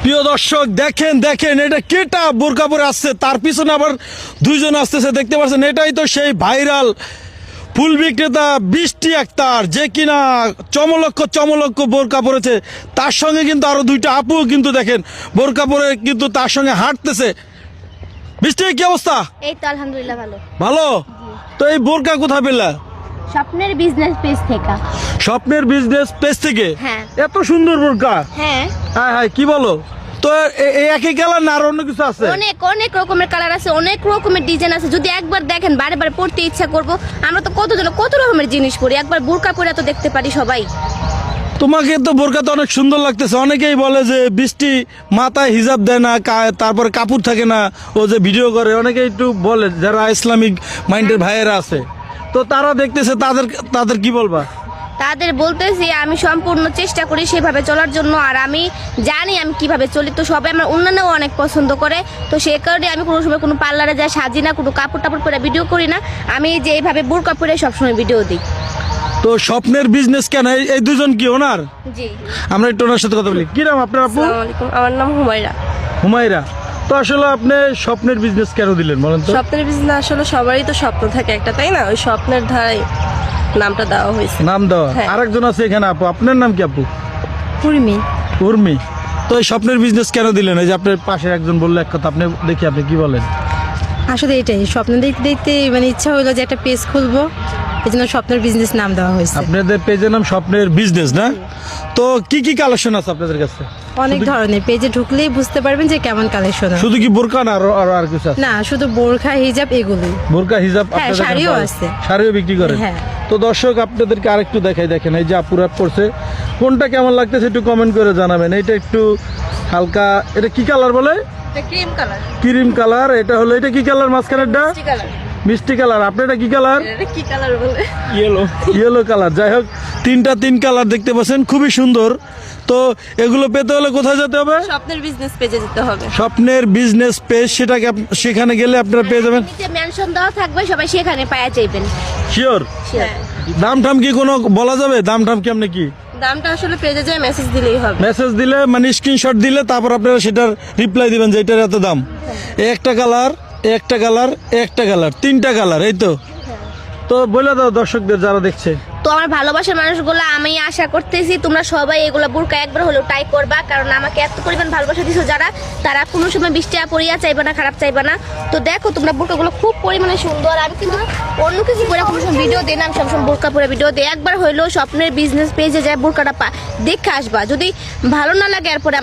প্রিয় দর্শক দেখেন দেখেন এটা কেটা বোরকা পরে আসছে, তার পিছনে আবার দুইজন আসতেছে দেখতে পাচ্ছেন। এটাই তো সেই ভাইরাল ফুল বিক্রেতা বৃষ্টি আক্তার, যে কিনা চমলক্ষ বোরকা পরেছে। তার সঙ্গে কিন্তু আরো দুইটা আপু কিন্তু দেখেন বোরকা পরে কিন্তু তার সঙ্গে হাঁটতেছে। বৃষ্টি কি অবস্থা? এই তো আলহামদুলিল্লাহ ভালো। ভালো। তো এই বোরকা কোথায় পেলা? স্বপ্নের বিজনেস পেজ থেকে। স্বপ্নের বিজনেস পেজ থেকে? হ্যাঁ। এত সুন্দর বোরকা? হ্যাঁ। হ্যাঁ হ্যাঁ, কি বলো? তো এই একই কালার না আর অন্য কিছু আছে? অনেক অনেক রকমের কালার আছে, অনেক রকমের ডিজাইন আছে। যদি একবার দেখেন বারে বারে পড়তে ইচ্ছা করবো। আমরা তো কত রকমের জিনিস পরি, একবার বোরকা পরে তো দেখতে পারি সবাই। তোমাকে তো বোরকা তো অনেক সুন্দর লাগতেছে। অনেকেই বলে যে বৃষ্টি মাথায় হিজাব দেয় না, তারপরে কাপড় থাকে না, ও যে ভিডিও করে। অনেকেই একটু বলে যারা ইসলামিক মাইন্ডের ভাইয়েরা আছে, তো তারা দেখতেছে, তাদের কি বলবা? তাদের বলতেছি আমি সম্পূর্ণ চেষ্টা করি সেভাবে চলার জন্য, আর আমি জানি আমি কিভাবে চলি। তো সবাই আমার অন্যান্যও অনেক পছন্দ করে, তো সেই কারণে আমি কোনো সময় কোনো পার্লারে যাই সাজি না, কোনো কাপড় টাপড় পরে ভিডিও করি না। আমি যে এইভাবে বোরকা পরে সবসময় ভিডিও দিই। তো স্বপ্নের বিজনেস কেন? এই দুজন কি ওনার? জি। আমরা একটু ওনার সাথে কথা বলি। কি নাম আপনার আপু? আসসালামু আলাইকুম, আমার নাম হুমায়রা। হুমায়রা। তো আসলে আপনি স্বপ্নের বিজনেস কেন দিলেন বলেন তো? স্বপ্নের বিজনেস আসলে সবারই তো স্বপ্ন থাকে একটা, তাই না? ওই স্বপ্নের ধারাই নামটা দেওয়া হয়েছে। নাম দেওয়া। হ্যাঁ। আরেকজন আছে এখানে আপু, আপনার নাম কি আপু? উর্মি। উর্মি। তো এই স্বপ্নের বিজনেস কেন দিলেন? এই যে আপনার পাশে একজন বললো এক কথা, আপনি দেখি আপনি কি বলেন? আসলে এটাই স্বপ্ন দেখতে দেখতে মানে ইচ্ছা হলো যে একটা পেজ খুলবো, এই জন্য স্বপ্নের বিজনেস নাম দেওয়া হয়েছে। আপনাদের পেজের নাম স্বপ্নের বিজনেস না? তো কি কি কালেকশন আছে আপনাদের কাছে? অনেক ধরনের, পেজে ঢুকলেই বুঝতে পারবেন যে কেমন কালেকশন। শুধু কি বোরকা না আর কিছু আছে? না, শুধু বোরখা হিজাব এগুলোই। বোরকা হিজাব হ্যাঁ, আপনাদের শাড়িও এখানে আছে। শাড়িও বিক্রি করেন? হ্যাঁ। তো দর্শক আপনাদেরকে আরেকটু দেখাই, দেখেন এই যে আপুরা পড়ছে, কোনটা কেমন লাগতেছে একটু কমেন্ট করে জানাবেন। এটা একটু হালকা, এটা কি কালার বলে? Cream colour. Cream colour. এটা হলো, এটা কি কালার মাঝখানেরটা? কালার। মিষ্টি কালার। আপনার এটা কি কালার? কি কালার বলে? Yellow colour. যাই হোক, তিন কালার দেখতে পাচ্ছেন, খুবই সুন্দর। তো এগুলো পেতে হলে কোথায় যেতে হবে? স্বপ্নের বিজনেস পেজে যেতে হবে। স্বপ্নের বিজনেস পেজ, সেটাকে সেখানে গেলে আপনারা পেয়ে যাবেন। নিচে মেনশন দেওয়া থাকবে, সবাই সেখানে পাওয়া যাবেন। শিওর? হ্যাঁ। দাম টাম কি কোনো বলা যাবে? দাম টাম কেমনে কি? দামটা আসলে পেজে যায় মেসেজ দিলেই হবে। মেসেজ দিলে মানে স্ক্রিনশট দিলে তারপর আপনারা সেটার রিপ্লাই দিবেন যে এটার এত দাম। একটা কালার, একটা কালার, একটা কালার, তিনটা কালার, এই তো। তো বলে দাও দর্শকদের যারা দেখছে। তো আমার ভালোবাসার মানুষগুলো, আমি আশা করতেছি তোমরা সবাই এগুলো বোরকা একবার হলেও ট্রাই করবা, কারণ আমাকে এত পরিমাণ ভালোবাসা দিছো যারা, তারা কোনো সময় বৃষ্টি পড়িয়া চাইবে না, খারাপ চাইবে না। তো দেখো তোমরা বোরকাগুলো খুব পরিমাণে সুন্দর। আমি কিন্তু অন্য কিছু করে কোনো সময় ভিডিও দিই না, আমি সবসময় বোরকা পরে ভিডিও দিই। একবার হলেও স্বপ্নের বিজনেস পেজে যায় বোরকাটা দেখে আসবা, যদি ভালো না লাগে এরপরে